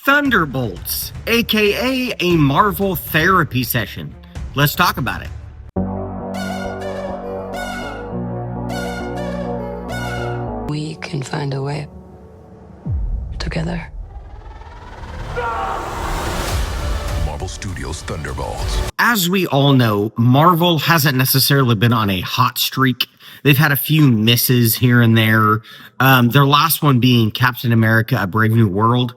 Thunderbolts, aka a Marvel therapy session. Let's talk about it. We can find a way together. Marvel Studios' Thunderbolts. As we all know, Marvel hasn't necessarily been on a hot streak. They've had a few misses here and there. Their last one being Captain America: A Brave New World.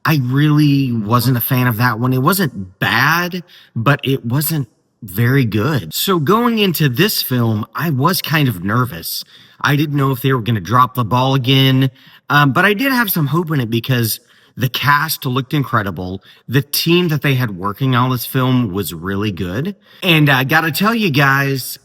I really wasn't a fan of that one. It wasn't bad, but it wasn't very good. So going into this film, I was kind of nervous. I didn't know if they were going to drop the ball again, but I did have some hope in it because the cast looked incredible. The team that they had working on this film was really good. And I gotta tell you guys,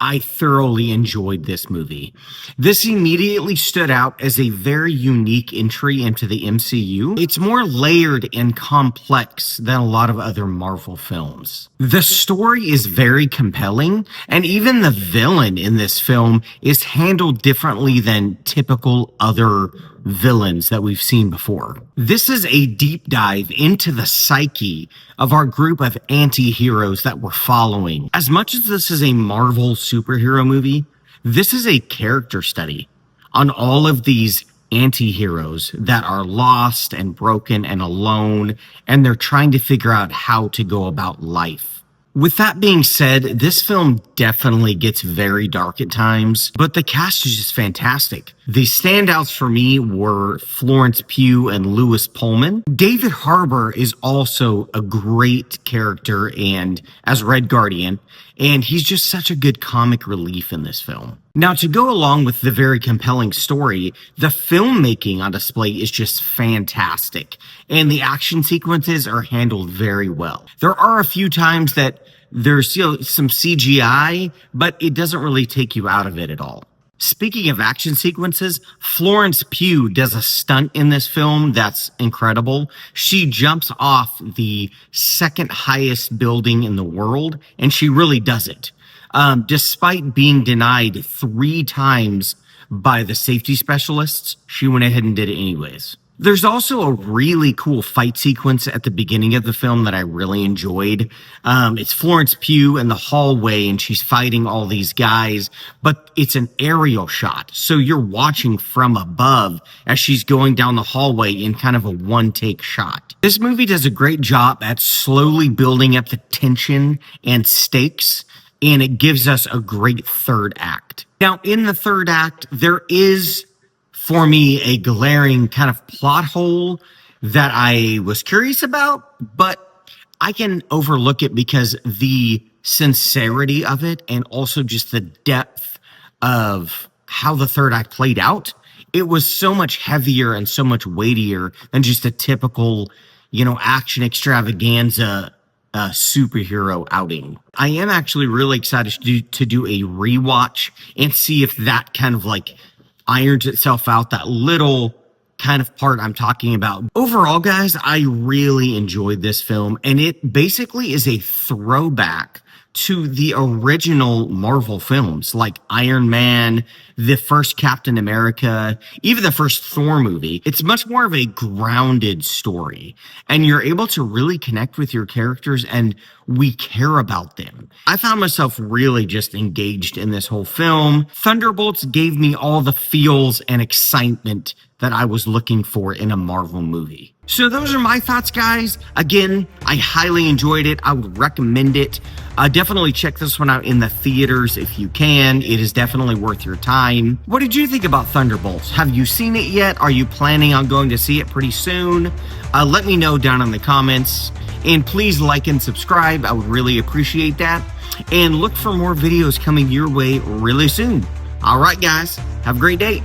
I thoroughly enjoyed this movie. This immediately stood out as a very unique entry into the MCU. It's more layered and complex than a lot of other Marvel films. The story is very compelling, and even the villain in this film is handled differently than typical other villains that we've seen before. This is a deep dive into the psyche of our group of anti-heroes that we're following. As much as this is a Marvel superhero movie, this is a character study on all of these anti-heroes that are lost and broken and alone, and they're trying to figure out how to go about life. With that being said, this film definitely gets very dark at times, but the cast is just fantastic. The standouts for me were Florence Pugh and Lewis Pullman. David Harbour is also a great character and as Red Guardian, and he's just such a good comic relief in this film. Now, to go along with the very compelling story, the filmmaking on display is just fantastic, and the action sequences are handled very well. There are a few times that there's some CGI, but it doesn't really take you out of it at all. Speaking of action sequences, Florence Pugh does a stunt in this film that's incredible. She jumps off the second highest building in the world, and she really does it. Despite being denied 3 times by the safety specialists, she went ahead and did it anyways. There's also a really cool fight sequence at the beginning of the film that I really enjoyed. It's Florence Pugh in the hallway and she's fighting all these guys, but it's an aerial shot. So you're watching from above as she's going down the hallway in kind of a one-take shot. This movie does a great job at slowly building up the tension and stakes, and it gives us a great third act. Now, in the third act, there is, for me, a glaring kind of plot hole that I was curious about, but I can overlook it because the sincerity of it and also just the depth of how the third act played out, it was so much heavier and so much weightier than just a typical, action extravaganza superhero outing. I am actually really excited to do a rewatch and see if that kind of irons itself out, that little kind of part I'm talking about. Overall, guys, I really enjoyed this film, and it basically is a throwback to the original Marvel films like Iron Man, the first Captain America, even the first Thor movie. It's much more of a grounded story, and you're able to really connect with your characters, and we care about them. I found myself really just engaged in this whole film. Thunderbolts gave me all the feels and excitement that I was looking for in a Marvel movie. So those are my thoughts, guys. Again, I highly enjoyed it. I would recommend it. Definitely check this one out in the theaters if you can. It is definitely worth your time. What did you think about Thunderbolts? Have you seen it yet? Are you planning on going to see it pretty soon? Let me know down in the comments. And please like and subscribe. I would really appreciate that. And look for more videos coming your way really soon. All right, guys. Have a great day.